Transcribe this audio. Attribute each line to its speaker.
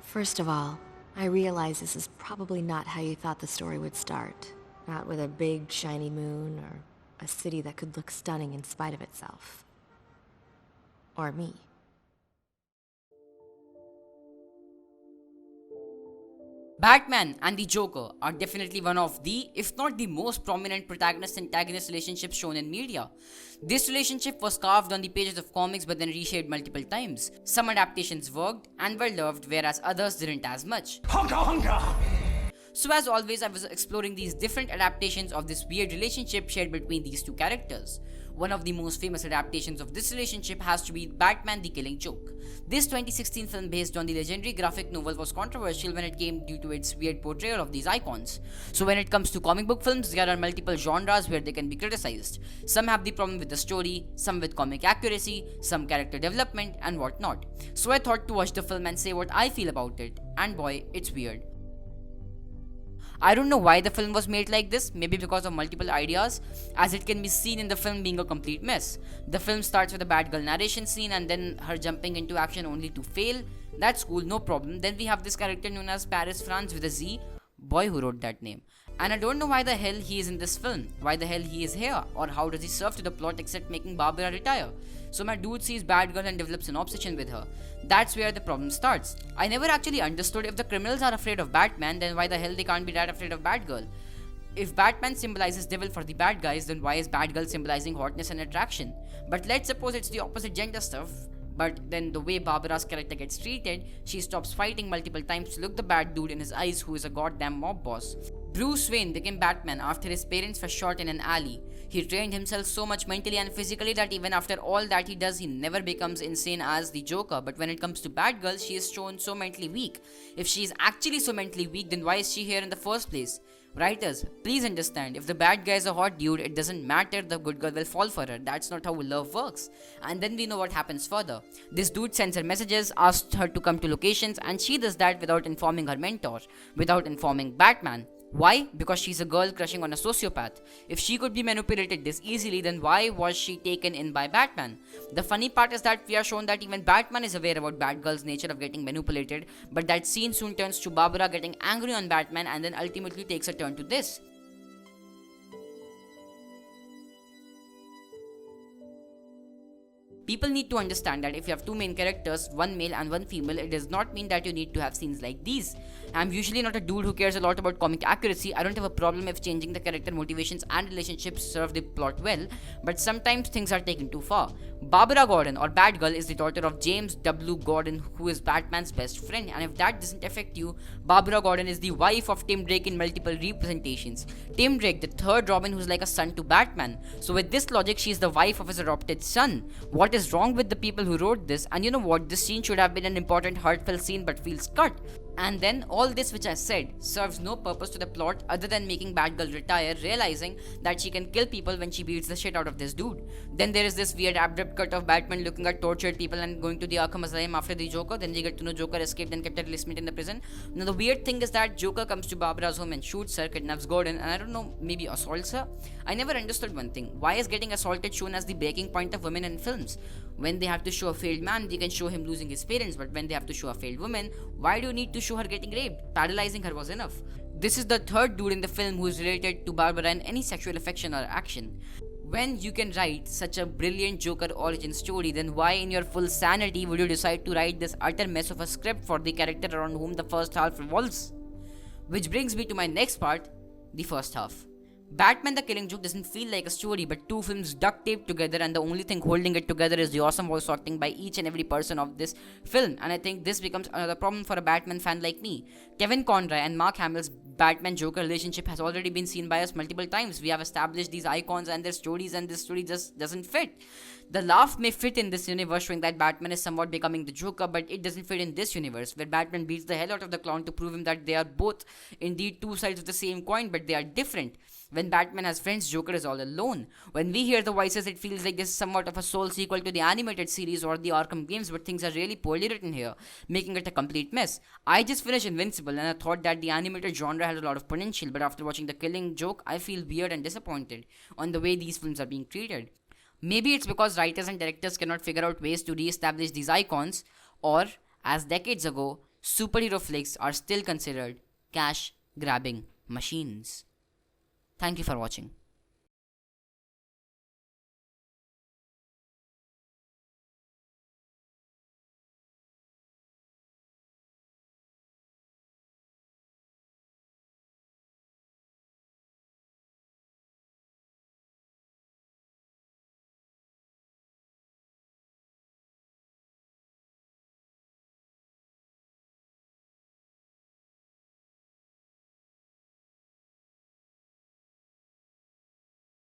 Speaker 1: First of all, I realize this is probably not how you thought the story would start. Not with a big, shiny moon, or a city that could look stunning in spite of itself. Or me.
Speaker 2: Batman and the Joker are definitely one of the, if not the most prominent protagonist-antagonist relationships shown in media. This relationship was carved on the pages of comics but then reshaped multiple times. Some adaptations worked and were loved, whereas others didn't as much.
Speaker 3: Hunka hunka!
Speaker 2: So as always, I was exploring these different adaptations of this weird relationship shared between these two characters. One of the most famous adaptations of this relationship has to be Batman the Killing Joke. This 2016 film based on the legendary graphic novel was controversial when it came due to its weird portrayal of these icons. So when it comes to comic book films, there are multiple genres where they can be criticized. Some have the problem with the story, some with comic accuracy, some character development and whatnot. So I thought to watch the film and say what I feel about it, and boy, it's weird. I don't know why the film was made like this, maybe because of multiple ideas, as it can be seen in the film being a complete mess. The film starts with a Batgirl narration scene and then her jumping into action only to fail. That's cool, no problem. Then we have this character known as Paris France with a Z. Boy, who wrote that name? And I don't know why the hell he is in this film, why the hell he is here, or how does he serve to the plot except making Barbara retire. So my dude sees Batgirl and develops an obsession with her. That's where the problem starts. I never actually understood if the criminals are afraid of Batman, then why the hell they can't be that afraid of Batgirl? If Batman symbolizes devil for the bad guys, then why is Batgirl symbolizing hotness and attraction? But let's suppose it's the opposite gender stuff. But then the way Barbara's character gets treated, she stops fighting multiple times to look the bad dude in his eyes who is a goddamn mob boss. Bruce Wayne became Batman after his parents were shot in an alley. He trained himself so much mentally and physically that even after all that he does, he never becomes insane as the Joker. But when it comes to Batgirl, she is shown so mentally weak. If she is actually so mentally weak, then why is she here in the first place? Writers, please understand, if the bad guy is a hot dude, it doesn't matter, the good girl will fall for her. That's not how love works. And then we know what happens further. This dude sends her messages, asks her to come to locations, and she does that without informing her mentor, without informing Batman. Why? Because she's a girl crushing on a sociopath. If she could be manipulated this easily, then why was she taken in by Batman? The funny part is that we are shown that even Batman is aware about Batgirl's nature of getting manipulated, but that scene soon turns to Barbara getting angry on Batman and then ultimately takes a turn to this. People need to understand that if you have two main characters, one male and one female, it does not mean that you need to have scenes like these. I'm usually not a dude who cares a lot about comic accuracy. I don't have a problem if changing the character motivations and relationships serve the plot well, but sometimes things are taken too far. Barbara Gordon, or Batgirl, is the daughter of James W. Gordon, who is Batman's best friend, and if that doesn't affect you, Barbara Gordon is the wife of Tim Drake in multiple representations. Tim Drake, the third Robin who's like a son to Batman. So with this logic, she is the wife of his adopted son. What is wrong with the people who wrote this? And you know what, this scene should have been an important heartfelt scene but feels cut. And then all this which I said serves no purpose to the plot other than making Batgirl retire, realizing that she can kill people when she beats the shit out of this dude. Then there is this weird abrupt cut of Batman looking at tortured people and going to the Arkham Asylum after the Joker. Then we get to know Joker escaped and kept Lee Smith in the prison. Now the weird thing is that Joker comes to Barbara's home and shoots her, kidnaps Gordon, and I don't know, maybe assaults her? I never understood one thing. Why is getting assaulted shown as the breaking point of women in films? When they have to show a failed man, they can show him losing his parents, but when they have to show a failed woman, why do you need to show her getting raped? Paralyzing her was enough. This is the third dude in the film who is related to Barbara in any sexual affection or action. When you can write such a brilliant Joker origin story, then why in your full sanity would you decide to write this utter mess of a script for the character around whom the first half revolves? Which brings me to my next part, the first half. Batman the Killing Joke doesn't feel like a story but two films duct taped together, and the only thing holding it together is the awesome voice acting by each and every person of this film, and I think this becomes another problem for a Batman fan like me. Kevin Conroy and Mark Hamill's Batman-Joker relationship has already been seen by us multiple times. We have established these icons and their stories, and this story just doesn't fit. The laugh may fit in this universe, showing that Batman is somewhat becoming the Joker, but it doesn't fit in this universe, where Batman beats the hell out of the clown to prove him that they are both indeed two sides of the same coin, but they are different. When Batman has friends, Joker is all alone. When we hear the voices, it feels like this is somewhat of a soul sequel to the animated series or the Arkham games, but things are really poorly written here, making it a complete mess. I just finished Invincible and I thought that the animated genre had a lot of potential, but after watching The Killing Joke, I feel weird and disappointed on the way these films are being treated. Maybe it's because writers and directors cannot figure out ways to re-establish these icons, or, as decades ago, superhero flicks are still considered cash grabbing machines. Thank you for watching.